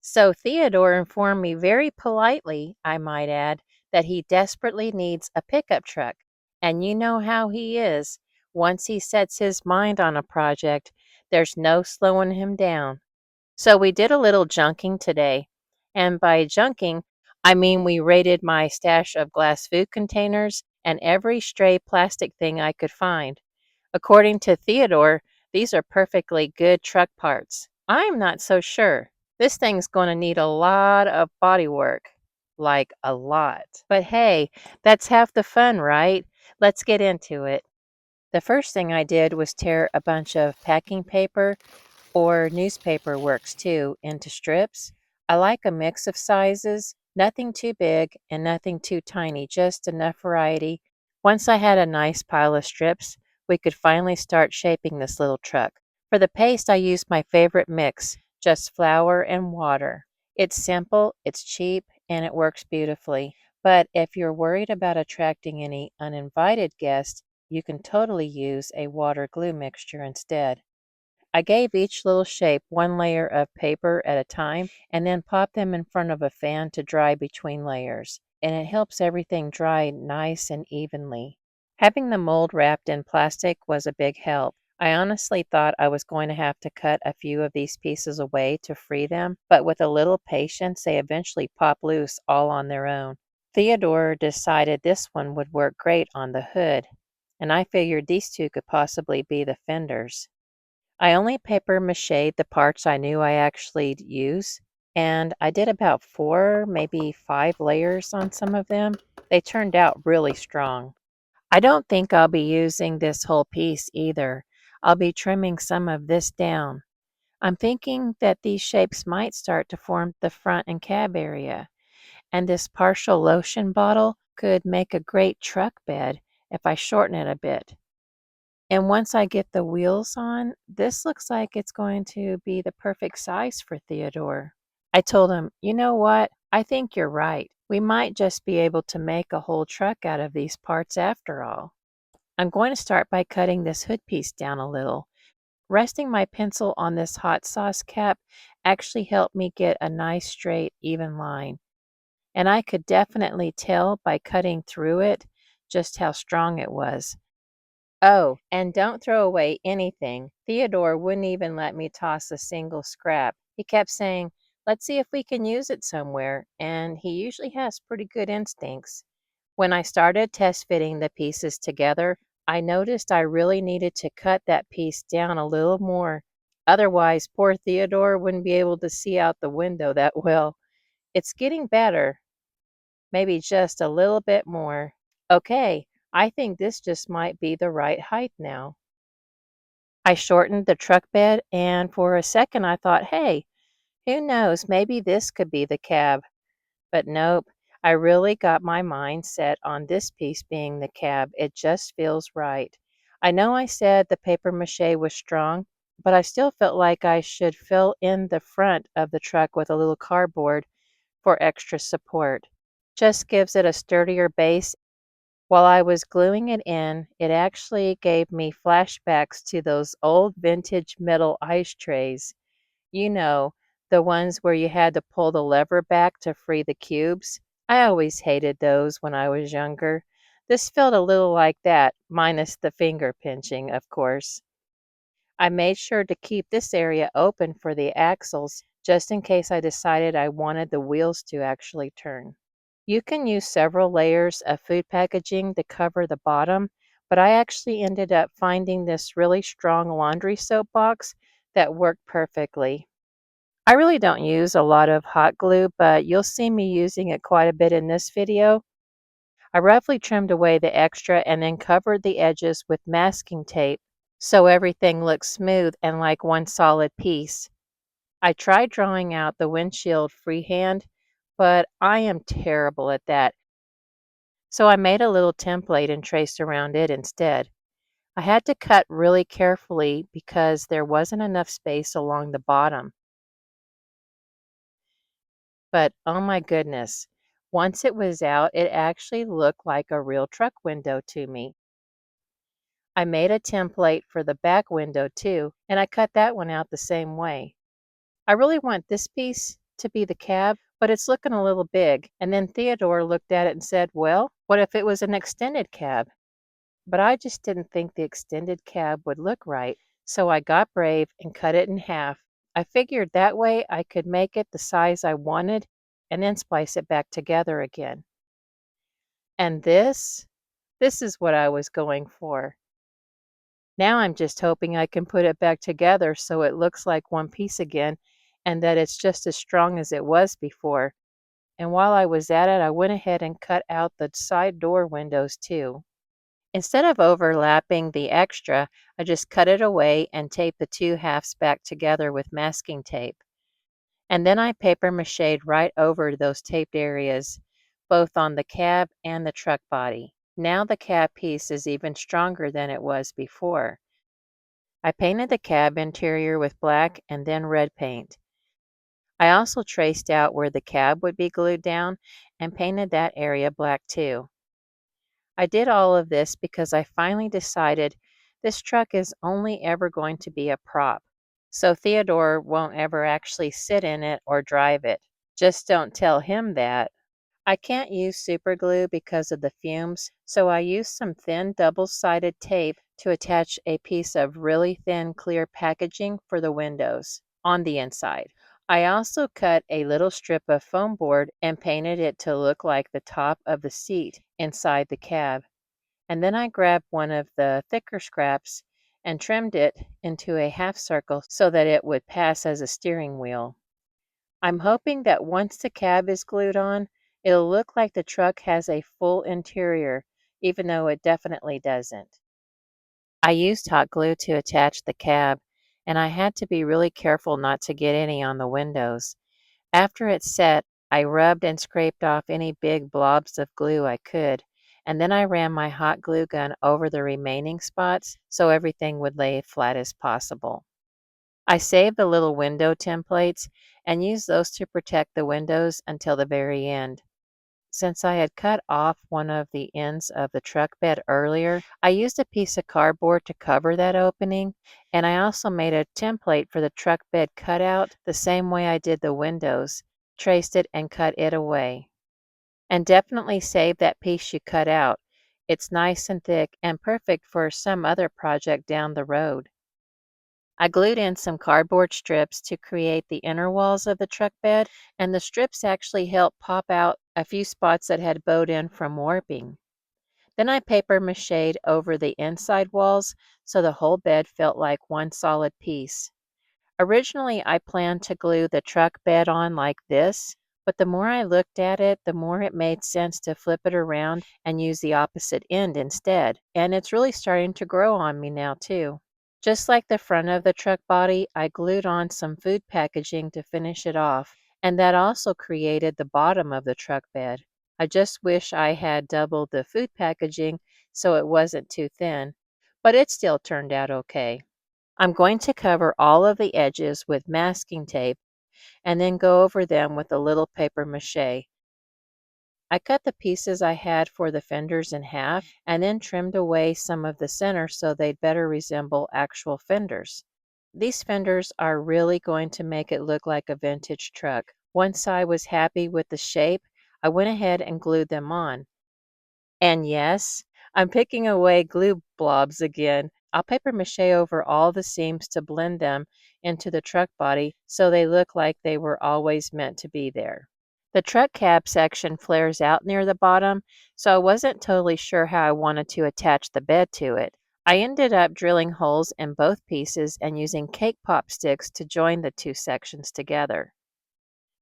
So Theodore informed me very politely, I might add, that he desperately needs a pickup truck. And you know how he is. Once he sets his mind on a project, there's no slowing him down. So we did a little junking today. And by junking, I mean we raided my stash of glass food containers and every stray plastic thing I could find. According to Theodore, these are perfectly good truck parts. I'm not so sure. This thing's going to need a lot of body work. Like a lot. But hey, that's half the fun, right? Let's get into it. The first thing I did was tear a bunch of packing paper, or newspaper works too, into strips. I like a mix of sizes, nothing too big and nothing too tiny, just enough variety. Once I had a nice pile of strips, we could finally start shaping this little truck. For the paste, I used my favorite mix, just flour and water. It's simple, it's cheap, and it works beautifully. But if you're worried about attracting any uninvited guests, you can totally use a water glue mixture instead. I gave each little shape one layer of paper at a time and then popped them in front of a fan to dry between layers, and it helps everything dry nice and evenly. Having the mold wrapped in plastic was a big help. I honestly thought I was going to have to cut a few of these pieces away to free them, but with a little patience, they eventually pop loose all on their own. Theodore decided this one would work great on the hood, and I figured these two could possibly be the fenders. I only paper mache the parts I knew I actually use, and I did about 4, maybe 5 layers on some of them. They turned out really strong. I don't think I'll be using this whole piece either. I'll be trimming some of this down. I'm thinking that these shapes might start to form the front and cab area, and this partial lotion bottle could make a great truck bed if I shorten it a bit. And once I get the wheels on, this looks like it's going to be the perfect size for Theodore. I told him, you know what? I think you're right. We might just be able to make a whole truck out of these parts after all. I'm going to start by cutting this hood piece down a little. Resting my pencil on this hot sauce cap actually helped me get a nice straight, even line. And I could definitely tell by cutting through it just how strong it was. Oh, and don't throw away anything. Theodore wouldn't even let me toss a single scrap. He kept saying, let's see if we can use it somewhere, and he usually has pretty good instincts. When I started test fitting the pieces together, I noticed I really needed to cut that piece down a little more. Otherwise, poor Theodore wouldn't be able to see out the window that well. It's getting better, maybe just a little bit more. Okay, I think this just might be the right height now. I shortened the truck bed, and for a second I thought, hey, who knows, maybe this could be the cab. But nope, I really got my mind set on this piece being the cab. It just feels right. I know I said the paper mache was strong, but I still felt like I should fill in the front of the truck with a little cardboard for extra support. Just gives it a sturdier base. While I was gluing it in, it actually gave me flashbacks to those old vintage metal ice trays. You know, the ones where you had to pull the lever back to free the cubes. I always hated those when I was younger. This felt a little like that, minus the finger pinching, of course. I made sure to keep this area open for the axles just in case I decided I wanted the wheels to actually turn. You can use several layers of food packaging to cover the bottom, but I actually ended up finding this really strong laundry soap box that worked perfectly. I really don't use a lot of hot glue, but you'll see me using it quite a bit in this video. I roughly trimmed away the extra and then covered the edges with masking tape so everything looks smooth and like one solid piece. I tried drawing out the windshield freehand, but I am terrible at that. So I made a little template and traced around it instead. I had to cut really carefully because there wasn't enough space along the bottom. But oh my goodness, once it was out, it actually looked like a real truck window to me. I made a template for the back window too, and I cut that one out the same way. I really want this piece to be the cab, but it's looking a little big. And then Theodore looked at it and said, well, what if it was an extended cab? But I just didn't think the extended cab would look right, so I got brave and cut it in half. I figured that way I could make it the size I wanted and then splice it back together again. And this is what I was going for. Now I'm just hoping I can put it back together so it looks like one piece again and that it's just as strong as it was before. And while I was at it, I went ahead and cut out the side door windows too. Instead of overlapping the extra, I just cut it away and taped the two halves back together with masking tape. And then I paper machéed right over those taped areas, both on the cab and the truck body. Now the cab piece is even stronger than it was before. I painted the cab interior with black and then red paint. I also traced out where the cab would be glued down and painted that area black too. I did all of this because I finally decided this truck is only ever going to be a prop, so Theodore won't ever actually sit in it or drive it. Just don't tell him that. I can't use super glue because of the fumes, so I used some thin double-sided tape to attach a piece of really thin clear packaging for the windows on the inside. I also cut a little strip of foam board and painted it to look like the top of the seat inside the cab. And then I grabbed one of the thicker scraps and trimmed it into a half circle so that it would pass as a steering wheel. I'm hoping that once the cab is glued on, it'll look like the truck has a full interior, even though it definitely doesn't. I used hot glue to attach the cab, and I had to be really careful not to get any on the windows. After it's set, I rubbed and scraped off any big blobs of glue I could, and then I ran my hot glue gun over the remaining spots so everything would lay flat as possible. I saved the little window templates and used those to protect the windows until the very end. Since I had cut off one of the ends of the truck bed earlier, I used a piece of cardboard to cover that opening, and I also made a template for the truck bed cutout the same way I did the windows, traced it and cut it away. And definitely save that piece you cut out. It's nice and thick and perfect for some other project down the road. I glued in some cardboard strips to create the inner walls of the truck bed, and the strips actually helped pop out a few spots that had bowed in from warping. Then I paper machéed over the inside walls so the whole bed felt like one solid piece. Originally, I planned to glue the truck bed on like this, but the more I looked at it, the more it made sense to flip it around and use the opposite end instead. And it's really starting to grow on me now, too. Just like the front of the truck body, I glued on some food packaging to finish it off, and that also created the bottom of the truck bed. I just wish I had doubled the food packaging so it wasn't too thin, but it still turned out okay. I'm going to cover all of the edges with masking tape and then go over them with a little paper mache. I cut the pieces I had for the fenders in half and then trimmed away some of the center so they'd better resemble actual fenders. These fenders are really going to make it look like a vintage truck. Once I was happy with the shape, I went ahead and glued them on. And yes, I'm picking away glue blobs again. I'll paper mache over all the seams to blend them into the truck body so they look like they were always meant to be there. The truck cab section flares out near the bottom, so I wasn't totally sure how I wanted to attach the bed to it. I ended up drilling holes in both pieces and using cake pop sticks to join the two sections together.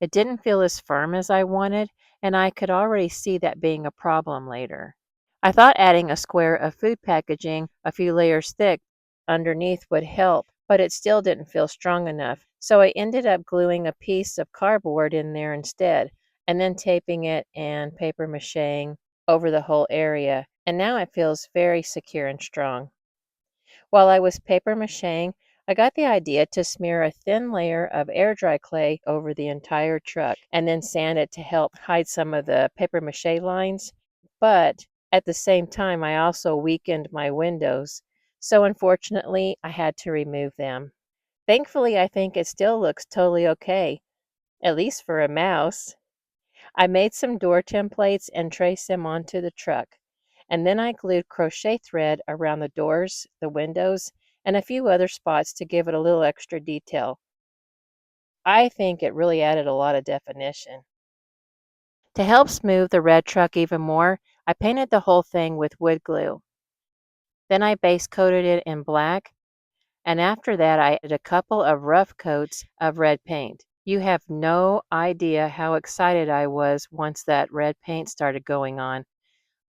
It didn't feel as firm as I wanted, and I could already see that being a problem later. I thought adding a square of food packaging a few layers thick underneath would help, but it still didn't feel strong enough, so I ended up gluing a piece of cardboard in there instead, and then taping it and paper macheing over the whole area, and now it feels very secure and strong. While I was paper macheing, I got the idea to smear a thin layer of air dry clay over the entire truck and then sand it to help hide some of the paper mache lines. But at the same time, I also weakened my windows, so unfortunately, I had to remove them. Thankfully, I think it still looks totally okay, at least for a mouse. I made some door templates and traced them onto the truck. And then I glued crochet thread around the doors, the windows, and a few other spots to give it a little extra detail. I think it really added a lot of definition. To help smooth the red truck even more, I painted the whole thing with wood glue. Then I base coated it in black, and after that I added a couple of rough coats of red paint. You have no idea how excited I was once that red paint started going on.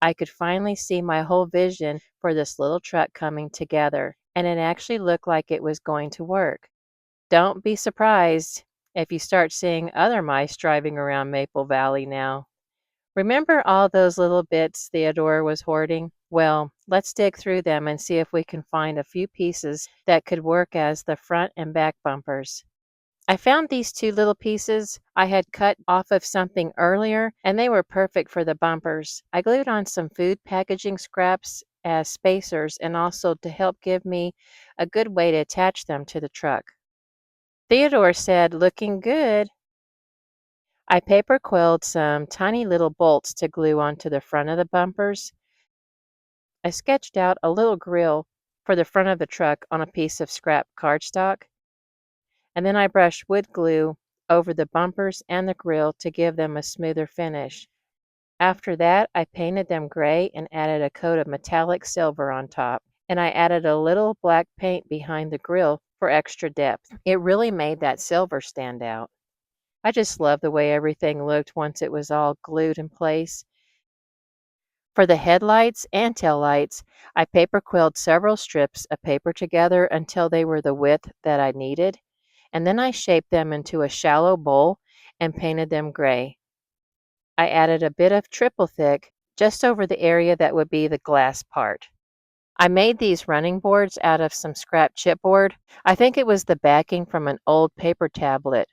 I could finally see my whole vision for this little truck coming together, and it actually looked like it was going to work. Don't be surprised if you start seeing other mice driving around Maple Valley now. Remember all those little bits Theodore was hoarding? Well, let's dig through them and see if we can find a few pieces that could work as the front and back bumpers. I found these two little pieces I had cut off of something earlier, and they were perfect for the bumpers. I glued on some food packaging scraps as spacers and also to help give me a good way to attach them to the truck. Theodore said, "Looking good." I paper quilled some tiny little bolts to glue onto the front of the bumpers. I sketched out a little grill for the front of the truck on a piece of scrap cardstock, and then I brushed wood glue over the bumpers and the grill to give them a smoother finish. After that, I painted them gray and added a coat of metallic silver on top, and I added a little black paint behind the grill for extra depth. It really made that silver stand out. I just love the way everything looked once it was all glued in place. For the headlights and taillights, I paper quilled several strips of paper together until they were the width that I needed, and then I shaped them into a shallow bowl and painted them gray. I added a bit of triple thick just over the area that would be the glass part. I made these running boards out of some scrap chipboard. I think it was the backing from an old paper tablet.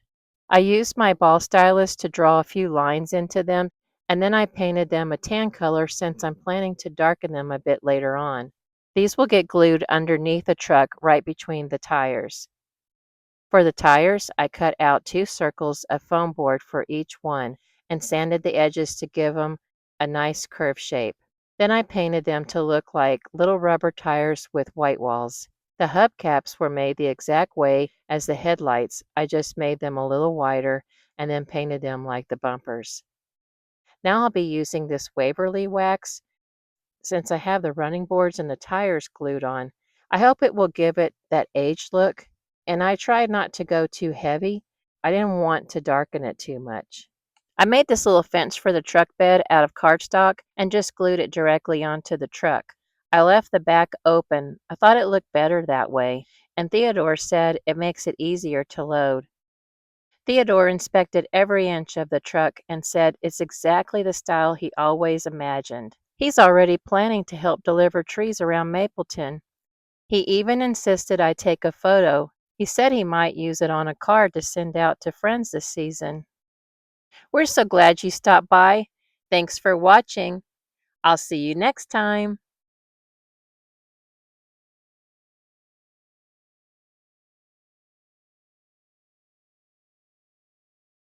I used my ball stylus to draw a few lines into them, and then I painted them a tan color since I'm planning to darken them a bit later on. These will get glued underneath the truck right between the tires. For the tires, I cut out 2 circles of foam board for each one and sanded the edges to give them a nice curved shape. Then I painted them to look like little rubber tires with white walls. The hubcaps were made the exact way as the headlights. I just made them a little wider and then painted them like the bumpers. Now I'll be using this Waverly wax since I have the running boards and the tires glued on. I hope it will give it that aged look, and I tried not to go too heavy. I didn't want to darken it too much. I made this little fence for the truck bed out of cardstock and just glued it directly onto the truck. I left the back open. I thought it looked better that way, and Theodore said it makes it easier to load. Theodore inspected every inch of the truck and said it's exactly the style he always imagined. He's already planning to help deliver trees around Mapleton. He even insisted I take a photo. He said he might use it on a card to send out to friends this season. We're so glad you stopped by. Thanks for watching. I'll see you next time.